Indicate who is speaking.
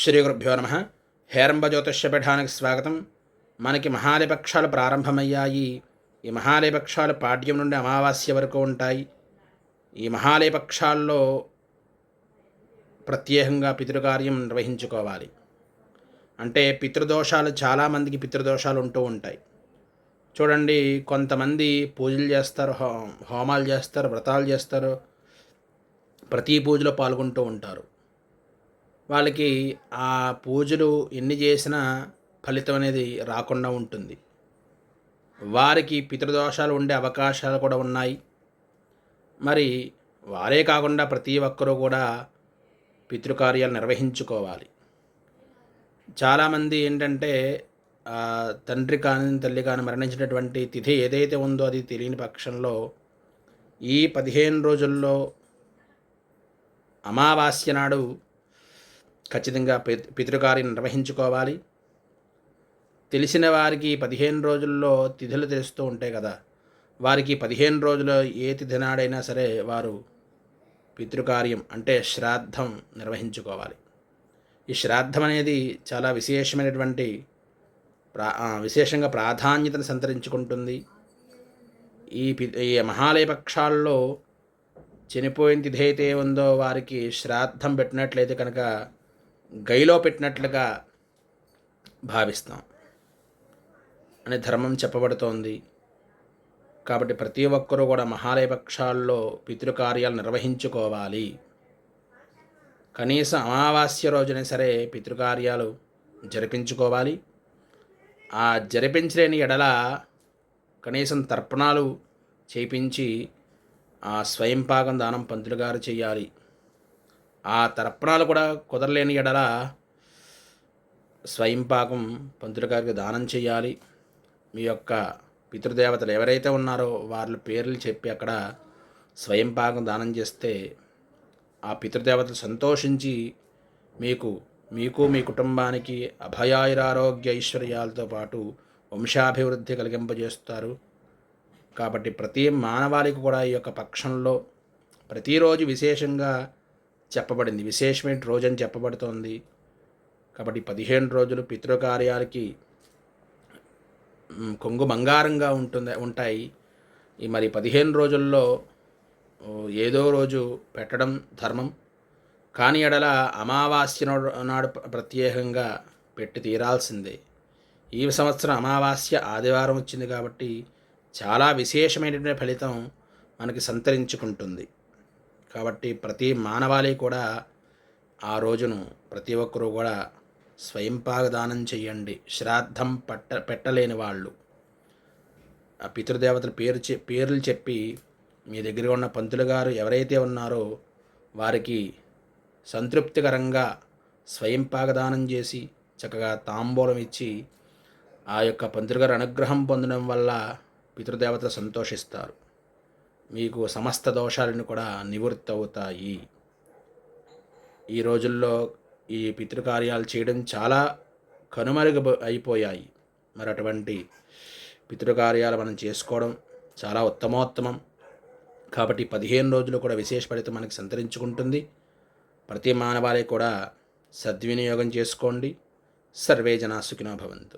Speaker 1: శ్రీ గురుభ్యో నమ. హేరంబ జ్యోతిష్య పీఠానికి స్వాగతం. మనకి మహాలయపక్షాలు ప్రారంభమయ్యాయి. ఈ మహాలయపక్షాలు పాడ్యం నుండి అమావాస్య వరకు ఉంటాయి. ఈ మహాలయపక్షాల్లో ప్రత్యేకంగా పితృకార్యం నిర్వహించుకోవాలి. అంటే పితృదోషాలు, చాలామందికి పితృదోషాలు ఉంటూ ఉంటాయి. చూడండి, కొంతమంది పూజలు చేస్తారు, హోమాలు చేస్తారు, వ్రతాలు చేస్తారు, ప్రతి పూజలో పాల్గొంటూ ఉంటారు. వాళ్ళకి ఆ పూజలు ఎన్ని చేసినా ఫలితం అనేది రాకుండా ఉంటుంది. వారికి పితృదోషాలు ఉండే అవకాశాలు కూడా ఉన్నాయి. మరి వారే కాకుండా ప్రతి ఒక్కరూ కూడా పితృకార్యాలు నిర్వహించుకోవాలి. చాలామంది ఏంటంటే తండ్రి కానీ తల్లి కానీ మరణించినటువంటి తిథి ఏదైతే ఉందో అది తెలియని పక్షంలో ఈ 15 రోజుల్లో అమావాస్య నాడు ఖచ్చితంగా పితృకార్యం నిర్వహించుకోవాలి. తెలిసిన వారికి 15 రోజుల్లో తిథులు తెలుస్తూ ఉంటాయి కదా, వారికి 15 రోజుల్లో ఏ తిథి నాడైనా సరే వారు పితృకార్యం అంటే శ్రాద్ధం నిర్వహించుకోవాలి. ఈ శ్రాద్ధం అనేది చాలా విశేషంగా ప్రాధాన్యతను సంతరించుకుంటుంది. ఈ మహాలయపక్షాల్లో చనిపోయిన తిథి అయితే ఉందో వారికి శ్రాద్ధం పెట్టినట్లయితే కనుక గైలో పెట్టినట్లుగా భావిస్తాం అనే ధర్మం చెప్పబడుతోంది. కాబట్టి ప్రతి ఒక్కరూ కూడా మహాలయపక్షాల్లో పితృకార్యాలు నిర్వహించుకోవాలి. కనీసం అమావాస్య రోజునే సరే పితృకార్యాలు జరిపించుకోవాలి. ఆ జరిపించలేని ఎడల కనీసం తర్పణాలు చేయించి ఆ స్వయంపాకం దానం పంతులు గారు చేయాలి. ఆ తర్పణాలు కూడా కుదరలేని ఎడల స్వయంపాకం పంతులు గారికి దానం చేయాలి. మీ యొక్క పితృదేవతలు ఎవరైతే ఉన్నారో వాళ్ళ పేర్లు చెప్పి అక్కడ స్వయంపాకం దానం చేస్తే ఆ పితృదేవతలు సంతోషించి మీకు మీ కుటుంబానికి అభయాయురారోగ్య ఐశ్వర్యాలతో పాటు వంశాభివృద్ధి కలిగింపజేస్తారు. కాబట్టి ప్రతి మానవాళికి కూడా ఈ యొక్క పక్షంలో ప్రతిరోజు విశేషంగా చెప్పబడింది, విశేషమైన రోజని చెప్పబడుతోంది. కాబట్టి 15 రోజులు పితృకార్యాలకి కొంగు బంగారంగా ఉంటాయి. ఈ మరి 15 రోజుల్లో ఏదో రోజు పెట్టడం ధర్మం. కానీ ఎడల అమావాస్య నాడు ప్రత్యేకంగా పెట్టి తీరాల్సిందే. ఈ సంవత్సరం అమావాస్య ఆదివారం వచ్చింది కాబట్టి చాలా విశేషమైనటువంటి ఫలితం మనకి సంతరించుకుంటుంది. కాబట్టి ప్రతి మానవాళి కూడా ఆ రోజును ప్రతి ఒక్కరూ కూడా స్వయంపాకదానం చేయండి. శ్రాద్ధం పెట్టలేని వాళ్ళు ఆ పితృదేవతల పేర్లు చెప్పి మీ దగ్గర ఉన్న పంతులు గారు ఎవరైతే ఉన్నారో వారికి సంతృప్తికరంగా స్వయంపాకదానం చేసి చక్కగా తాంబూలం ఇచ్చి ఆ యొక్క పంతులు గారు అనుగ్రహం పొందడం వల్ల పితృదేవతలు సంతోషిస్తారు. మీకు సమస్త దోషాలను కూడా నివృత్తి అవుతాయి. ఈ రోజుల్లో ఈ పితృకార్యాలు చేయడం చాలా కనుమరుగు అయిపోయాయి. మరి అటువంటి పితృకార్యాలు మనం చేసుకోవడం చాలా ఉత్తమోత్తమం. కాబట్టి 15 రోజులు కూడా విశేష ఫలితం మనకి సంతరించుకుంటుంది. ప్రతి మానవాళి కూడా సద్వినియోగం చేసుకోండి. సర్వే జనా సుఖినో భవంతు.